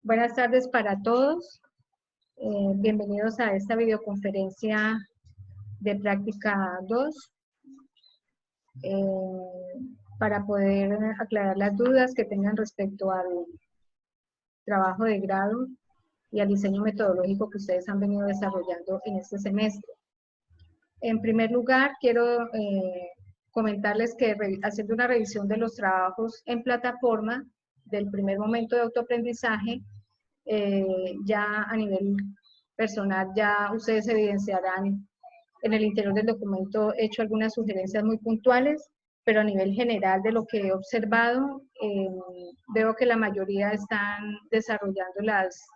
Buenas tardes para todos. Bienvenidos a esta videoconferencia de práctica 2 para poder aclarar las dudas que tengan respecto al trabajo de grado y al diseño metodológico que ustedes han venido desarrollando en este semestre. En primer lugar, quiero comentarles que haciendo una revisión de los trabajos en plataforma del primer momento de autoaprendizaje, ya a nivel personal, ya ustedes evidenciarán en el interior del documento hecho algunas sugerencias muy puntuales, pero a nivel general de lo que he observado, veo que la mayoría están desarrollando las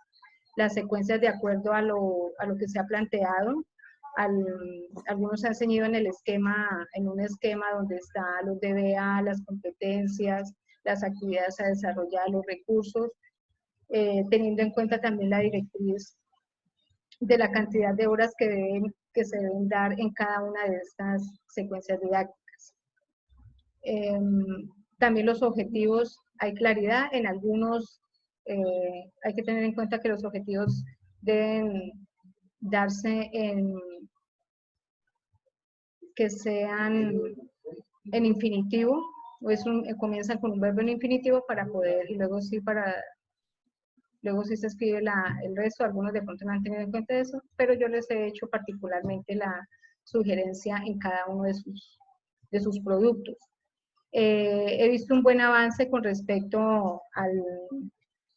secuencias de acuerdo a lo que se ha planteado. Algunos se han ceñido en un esquema donde están los DBA, las competencias, las actividades a desarrollar, los recursos, teniendo en cuenta también la directriz de la cantidad de horas que se deben dar en cada una de estas secuencias didácticas. También los objetivos, hay claridad en algunos, hay que tener en cuenta que los objetivos deben darse que sean en infinitivo, o comienzan con un verbo en infinitivo para poder, y luego sí se escribe el resto. Algunos de pronto no han tenido en cuenta eso, pero yo les he hecho particularmente la sugerencia en cada uno de sus productos. He visto un buen avance con respecto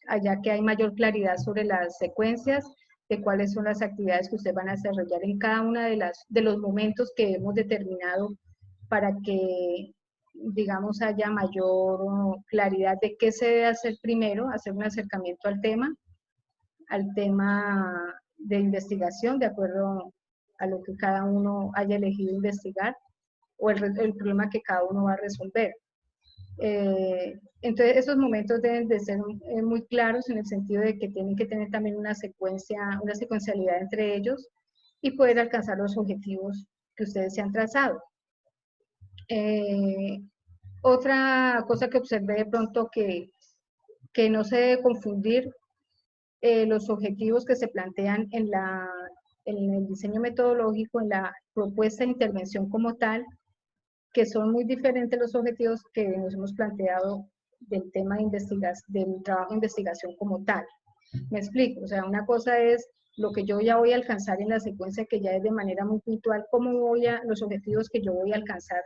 allá que hay mayor claridad sobre las secuencias, de cuáles son las actividades que ustedes van a desarrollar en cada uno de los momentos que hemos determinado para que, digamos, haya mayor claridad de qué se debe hacer primero, hacer un acercamiento al tema de investigación, de acuerdo a lo que cada uno haya elegido investigar, o el problema que cada uno va a resolver. Entonces, esos momentos deben de ser muy claros en el sentido de que tienen que tener también una secuencialidad entre ellos y poder alcanzar los objetivos que ustedes se han trazado. Otra cosa que observé de pronto que no se debe confundir los objetivos que se plantean en el diseño metodológico, en la propuesta de intervención como tal, que son muy diferentes los objetivos que nos hemos planteado del tema de del trabajo de investigación como tal. Me explico, o sea, una cosa es lo que yo ya voy a alcanzar en la secuencia, que ya es de manera muy puntual, los objetivos que yo voy a alcanzar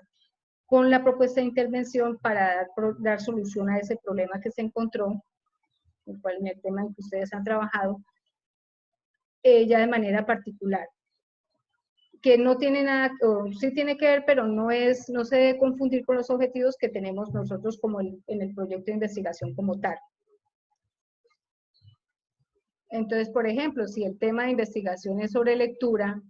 con la propuesta de intervención para dar solución a ese problema que se encontró, en el tema en que ustedes han trabajado, ya de manera particular. Que no tiene nada, o sí tiene que ver, pero no se debe confundir con los objetivos que tenemos nosotros como en el proyecto de investigación como tal. Entonces, por ejemplo, si el tema de investigación es sobre lectura,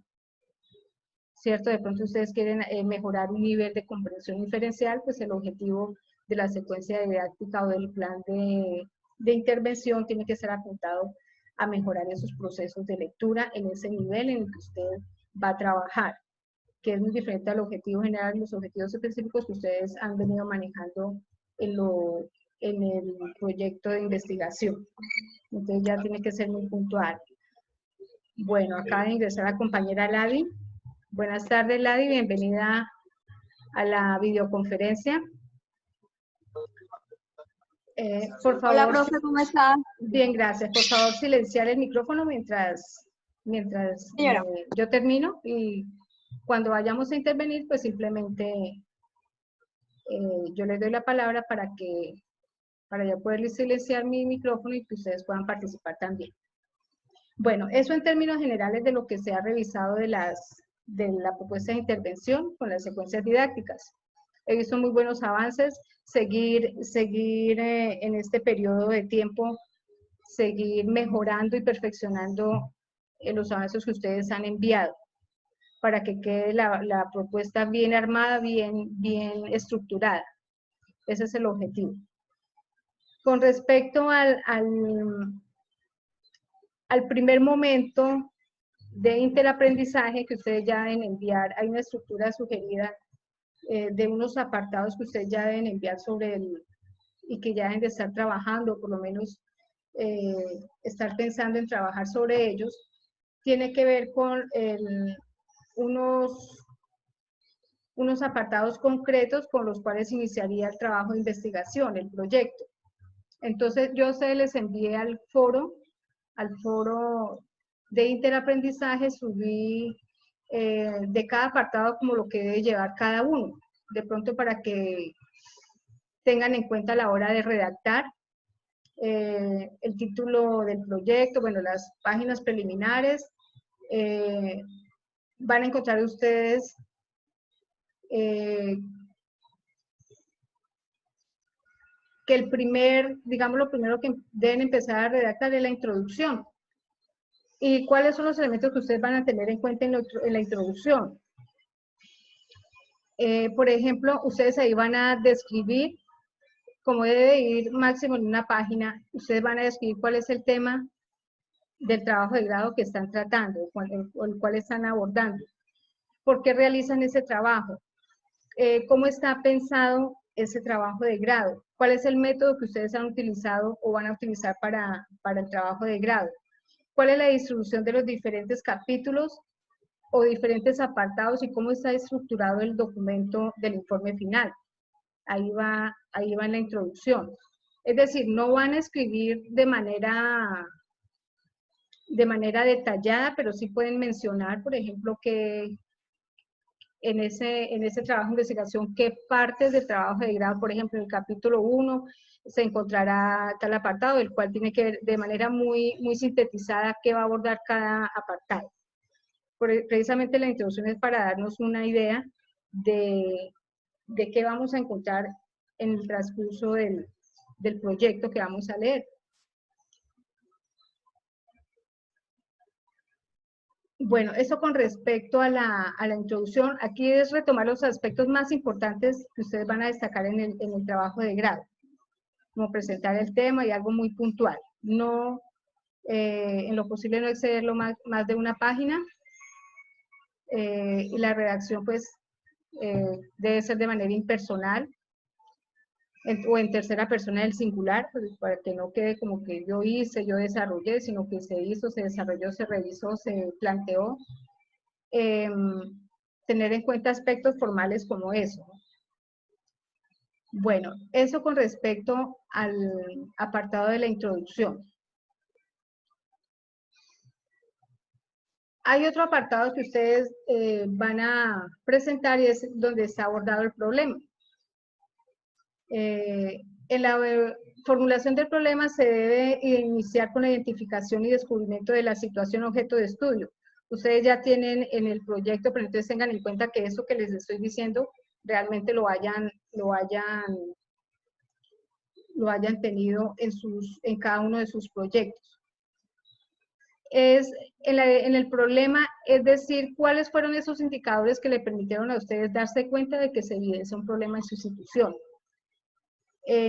¿cierto? De pronto ustedes quieren mejorar un nivel de comprensión diferencial, pues el objetivo de la secuencia didáctica o del plan de intervención tiene que ser apuntado a mejorar esos procesos de lectura en ese nivel en el que usted va a trabajar, que es muy diferente al objetivo general, los objetivos específicos que ustedes han venido manejando en el proyecto de investigación. Entonces ya tiene que ser muy puntual. Bueno, acaba de ingresar la compañera Ladi. Buenas tardes, Ladi, bienvenida a la videoconferencia. Por favor. Hola, profe, ¿cómo está? Bien, gracias. Por favor, silenciar el micrófono mientras yo termino, y cuando vayamos a intervenir, pues simplemente yo les doy la palabra para ya poder silenciar mi micrófono y que ustedes puedan participar también. Bueno, eso en términos generales de lo que se ha revisado de la propuesta de intervención con las secuencias didácticas. He visto muy buenos avances, seguir en este periodo de tiempo, seguir mejorando y perfeccionando los avances que ustedes han enviado para que quede la propuesta bien armada, bien estructurada. Ese es el objetivo. Con respecto al primer momento de interaprendizaje que ustedes ya deben enviar, hay una estructura sugerida de unos apartados que ustedes ya deben enviar y que ya deben de estar trabajando, por lo menos estar pensando en trabajar sobre ellos, tiene que ver con unos apartados concretos con los cuales iniciaría el trabajo de investigación, el proyecto. Entonces, yo les envié al foro de interaprendizaje, subí de cada apartado como lo que debe llevar cada uno, de pronto para que tengan en cuenta a la hora de redactar el título del proyecto, bueno, las páginas preliminares. Van a encontrar ustedes que lo primero que deben empezar a redactar es la introducción. ¿Y cuáles son los elementos que ustedes van a tener en cuenta en la introducción? Por ejemplo, ustedes ahí van a describir, como debe ir máximo en una página, ustedes van a describir cuál es el tema del trabajo de grado que están tratando, o el cual están abordando. ¿Por qué realizan ese trabajo? ¿Cómo está pensado ese trabajo de grado? ¿Cuál es el método que ustedes han utilizado o van a utilizar para el trabajo de grado? ¿Cuál es la distribución de los diferentes capítulos o diferentes apartados y cómo está estructurado el documento del informe final? Ahí va en la introducción. Es decir, no van a escribir de manera detallada, pero sí pueden mencionar, por ejemplo, que en ese trabajo de investigación, qué partes del trabajo de grado, por ejemplo, en el capítulo 1 se encontrará tal apartado, el cual tiene que ver de manera muy sintetizada qué va a abordar cada apartado. Precisamente la introducción es para darnos una idea de qué vamos a encontrar en el transcurso del proyecto que vamos a leer. Bueno, eso con respecto a la introducción. Aquí es retomar los aspectos más importantes que ustedes van a destacar en el trabajo de grado, como presentar el tema y algo muy puntual. No, en lo posible no excederlo más de una página, y la redacción pues debe ser de manera impersonal, o en tercera persona del singular, pues, para que no quede como que yo hice, yo desarrollé, sino que se hizo, se desarrolló, se revisó, se planteó. Tener en cuenta aspectos formales como eso. Bueno, eso con respecto al apartado de la introducción. Hay otro apartado que ustedes van a presentar y es donde está abordado el problema. En la formulación del problema se debe iniciar con la identificación y descubrimiento de la situación objeto de estudio. Ustedes ya tienen en el proyecto, pero entonces tengan en cuenta que eso que les estoy diciendo realmente lo hayan tenido en cada uno de sus proyectos. Es en el problema, es decir, cuáles fueron esos indicadores que le permitieron a ustedes darse cuenta de que se evidencia un problema en su institución.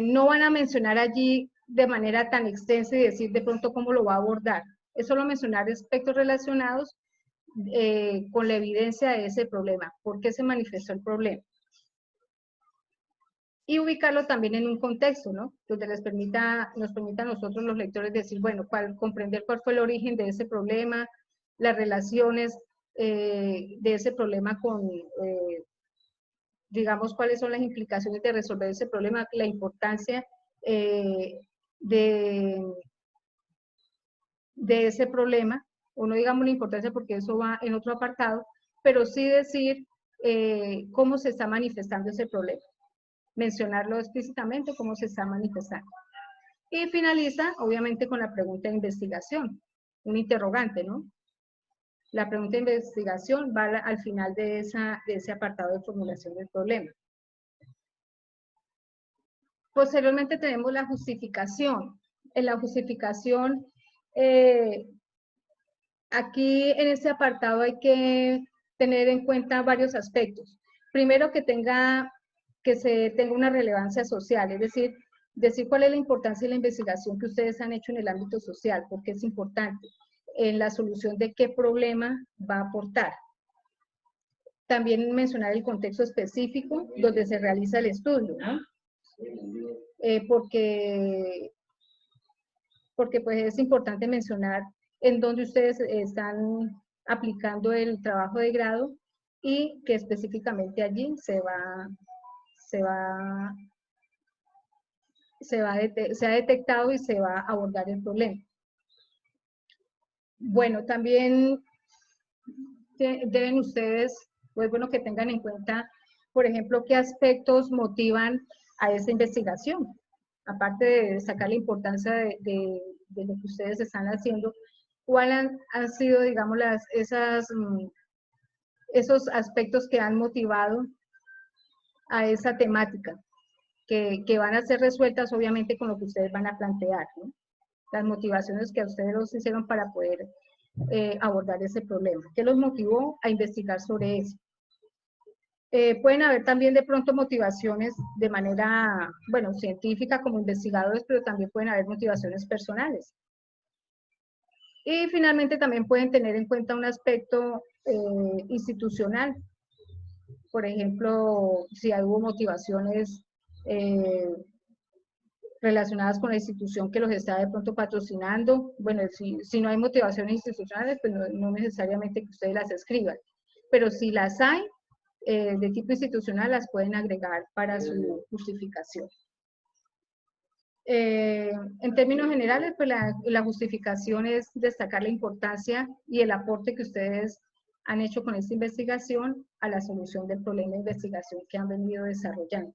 No van a mencionar allí de manera tan extensa y decir de pronto cómo lo va a abordar. Es solo mencionar aspectos relacionados con la evidencia de ese problema. ¿Por qué se manifestó el problema? Y ubicarlo también en un contexto, ¿no? Donde nos permita a nosotros los lectores decir, bueno, comprender cuál fue el origen de ese problema, las relaciones de ese problema con, digamos, cuáles son las implicaciones de resolver ese problema, la importancia de ese problema, o no digamos la importancia porque eso va en otro apartado, pero sí decir cómo se está manifestando ese problema. Mencionarlo explícitamente cómo se está manifestando. Y finaliza, obviamente, con la pregunta de investigación, un interrogante, ¿no? La pregunta de investigación va al final de ese apartado de formulación del problema. Posteriormente tenemos la justificación. En la justificación, aquí en este apartado hay que tener en cuenta varios aspectos. Primero, que se tenga una relevancia social, es decir cuál es la importancia de la investigación que ustedes han hecho en el ámbito social, porque es importante en la solución de qué problema va a aportar. También mencionar el contexto específico donde se realiza el estudio, ¿no? Porque porque pues es importante mencionar en dónde ustedes están aplicando el trabajo de grado y que específicamente allí se ha detectado y se va a abordar el problema. Bueno, también deben ustedes, pues bueno, que tengan en cuenta, por ejemplo, qué aspectos motivan a esa investigación. Aparte de destacar la importancia de lo que ustedes están haciendo, ¿cuáles han sido, digamos, esos aspectos que han motivado a esa temática, que van a ser resueltas obviamente con lo que ustedes van a plantear, ¿no? Las motivaciones que a ustedes los hicieron para poder abordar ese problema. ¿Qué los motivó a investigar sobre eso? Pueden haber también de pronto motivaciones de manera, bueno, científica como investigadores, pero también pueden haber motivaciones personales. Y finalmente también pueden tener en cuenta un aspecto institucional. Por ejemplo, si hubo motivaciones relacionadas con la institución que los está de pronto patrocinando. Bueno, si no hay motivaciones institucionales, pues no necesariamente que ustedes las escriban. Pero si las hay, de tipo institucional, las pueden agregar para su justificación. En términos generales, pues la justificación es destacar la importancia y el aporte que ustedes han hecho con esta investigación a la solución del problema de investigación que han venido desarrollando.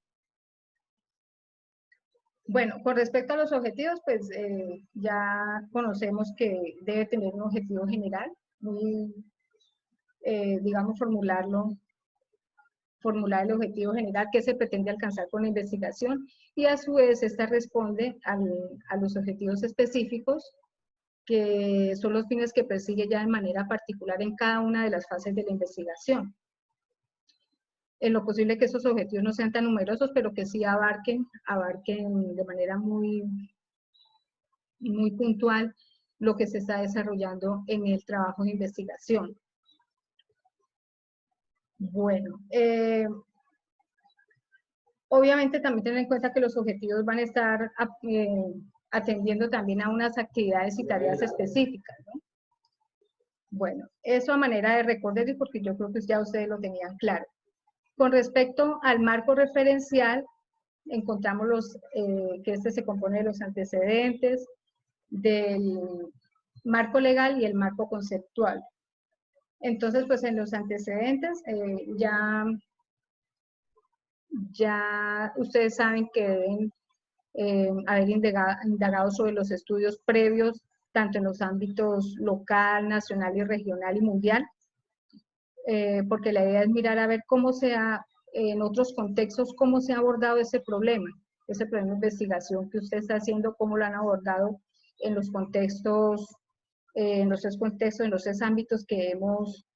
Bueno, con respecto a los objetivos, pues ya conocemos que debe tener un objetivo general, digamos, formular el objetivo general que se pretende alcanzar con la investigación y a su vez esta responde a los objetivos específicos que son los fines que persigue ya de manera particular en cada una de las fases de la investigación. En lo posible que esos objetivos no sean tan numerosos, pero que sí abarquen de manera muy puntual lo que se está desarrollando en el trabajo de investigación. Bueno, obviamente también tener en cuenta que los objetivos van a estar atendiendo también a unas actividades y tareas específicas, ¿no? Bueno, eso a manera de recorderis, porque yo creo que ya ustedes lo tenían claro. Con respecto al marco referencial, encontramos que este se compone de los antecedentes, del marco legal y el marco conceptual. Entonces, pues en los antecedentes ya ustedes saben que deben haber indagado sobre los estudios previos, tanto en los ámbitos local, nacional y regional y mundial, porque la idea es mirar a ver cómo en otros contextos, cómo se ha abordado ese problema de investigación que usted está haciendo, cómo lo han abordado en los contextos, en los tres ámbitos que hemos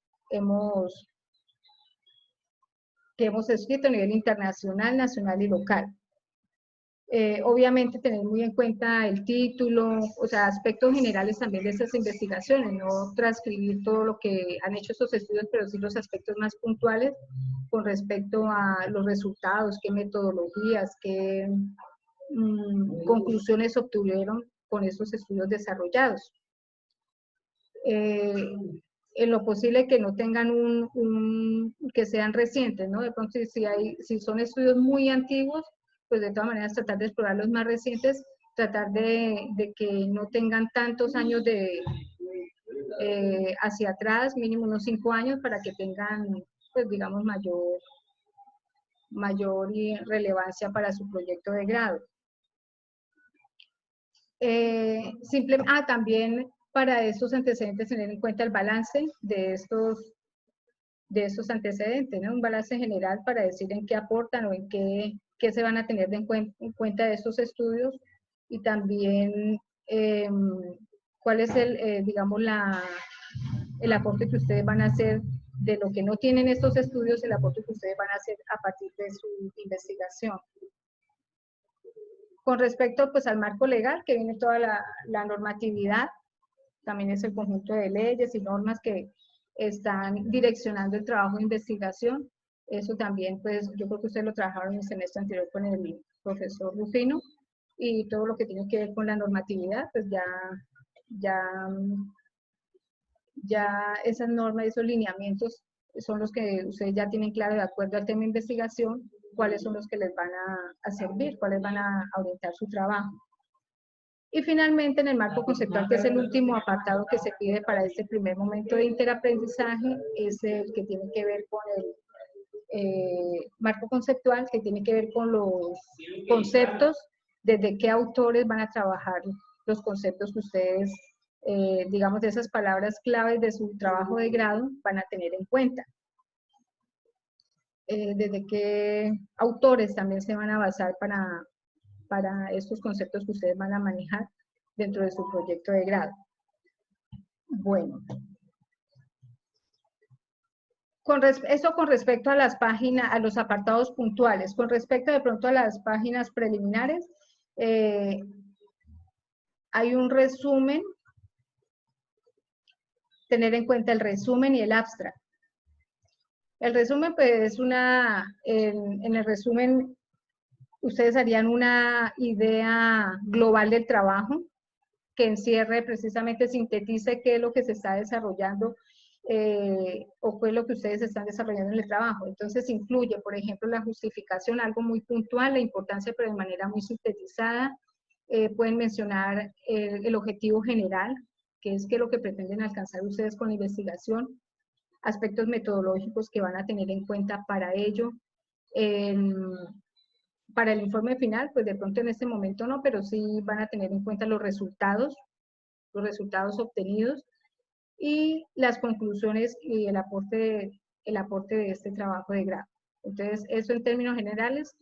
escrito a nivel internacional, nacional y local. Obviamente tener muy en cuenta el título, o sea, aspectos generales también de esas investigaciones, no transcribir todo lo que han hecho esos estudios, pero sí los aspectos más puntuales con respecto a los resultados, qué metodologías, qué conclusiones obtuvieron con esos estudios desarrollados. En lo posible que no tengan que sean recientes, ¿no? De pronto si son estudios muy antiguos, pues de todas maneras tratar de explorar los más recientes, tratar de que no tengan tantos años hacia atrás, mínimo unos 5 años, para que tengan, pues digamos, mayor relevancia para su proyecto de grado. También para estos antecedentes tener en cuenta el balance de estos antecedentes, ¿no? Un balance general para decir en qué aportan o en qué se van a tener en cuenta de estos estudios y también cuál es digamos, el aporte que ustedes van a hacer de lo que no tienen estos estudios, el aporte que ustedes van a hacer a partir de su investigación. Con respecto pues al marco legal, que viene toda la normatividad, también es el conjunto de leyes y normas que están direccionando el trabajo de investigación. Eso también, pues, yo creo que ustedes lo trabajaron en el semestre anterior con el profesor Rufino. y todo lo que tiene que ver con la normatividad, pues ya esas normas, esos lineamientos son los que ustedes ya tienen claro de acuerdo al tema de investigación, cuáles son los que les van a servir, cuáles van a orientar su trabajo. Y finalmente, en el marco conceptual, que es el último apartado que se pide para este primer momento de interaprendizaje, es el que tiene que ver con el marco conceptual, que tiene que ver con los conceptos, desde qué autores van a trabajar los conceptos que ustedes, digamos, de esas palabras claves de su trabajo de grado van a tener en cuenta. Desde qué autores también se van a basar para estos conceptos que ustedes van a manejar dentro de su proyecto de grado. Bueno. Eso con respecto a las páginas, a los apartados puntuales. Con respecto de pronto a las páginas preliminares, hay un resumen, tener en cuenta el resumen y el abstract. El resumen, pues, en el resumen, ustedes harían una idea global del trabajo, que encierre, precisamente sintetice qué es lo que se está desarrollando o qué es lo que ustedes están desarrollando en el trabajo. Entonces incluye, por ejemplo, la justificación, algo muy puntual, la importancia, pero de manera muy sintetizada. Pueden mencionar el objetivo general, que es qué es lo que pretenden alcanzar ustedes con la investigación, aspectos metodológicos que van a tener en cuenta para ello. Para el informe final, pues de pronto en este momento no, pero sí van a tener en cuenta los resultados obtenidos y las conclusiones y el aporte de este trabajo de grado. Entonces, eso en términos generales.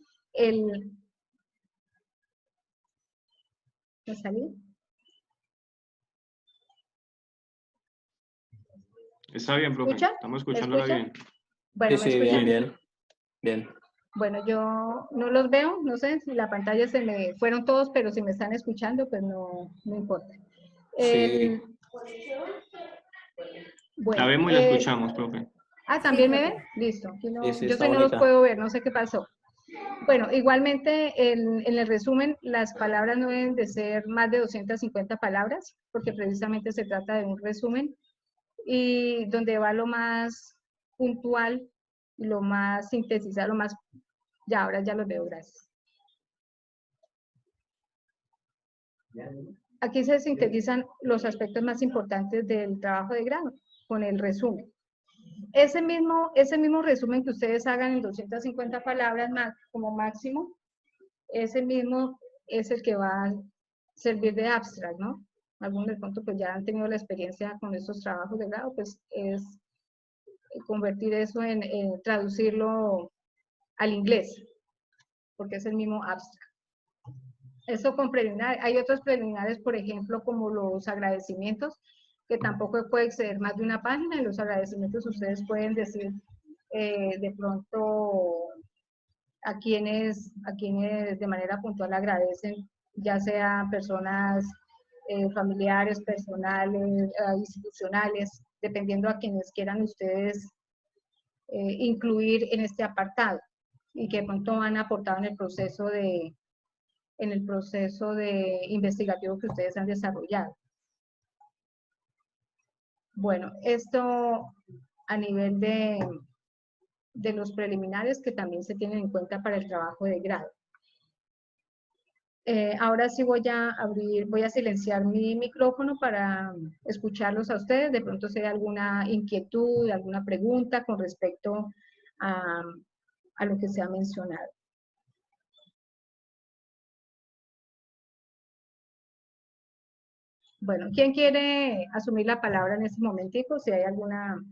¿Me salí? Está bien, profe. ¿Escucha? Estamos escuchándola bien. Bueno, sí, ¿me escuchan? bien. Bueno, yo no los veo, no sé si la pantalla se me fueron todos, pero si me están escuchando, pues no importa. Sí. Bueno, La vemos y la escuchamos, profe. ¿también me ven? Listo. Aquí no, Sí, yo está no los bonita. puedo ver, no sé qué pasó. Bueno, igualmente en el resumen las palabras no deben de ser más de 250 palabras, porque precisamente se trata de un resumen, y donde va lo más puntual, lo más sintetizado, lo más... Ya, ahora ya los veo, gracias. Aquí se sintetizan los aspectos más importantes del trabajo de grado, con el resumen. Ese mismo resumen que ustedes hagan en 250 palabras como máximo, ese mismo es el que va a servir de abstract, ¿no? Algunos de pronto pues ya han tenido la experiencia con estos trabajos de grado, pues es convertir eso traducirlo al inglés, porque es el mismo abstract. Eso con preliminares. Hay otros preliminares, por ejemplo, como los agradecimientos, que tampoco puede exceder más de una página, y los agradecimientos ustedes pueden decir de pronto a quienes de manera puntual agradecen, ya sean personas familiares, personales, institucionales, dependiendo a quienes quieran ustedes incluir en este apartado y que de pronto han aportado en el proceso de investigativo que ustedes han desarrollado. Bueno, esto a nivel de los preliminares que también se tienen en cuenta para el trabajo de grado. Ahora sí voy a silenciar mi micrófono para escucharlos a ustedes. De pronto si hay alguna inquietud, alguna pregunta con respecto a lo que se ha mencionado. Bueno, ¿quién quiere asumir la palabra en este momentico? Si hay alguna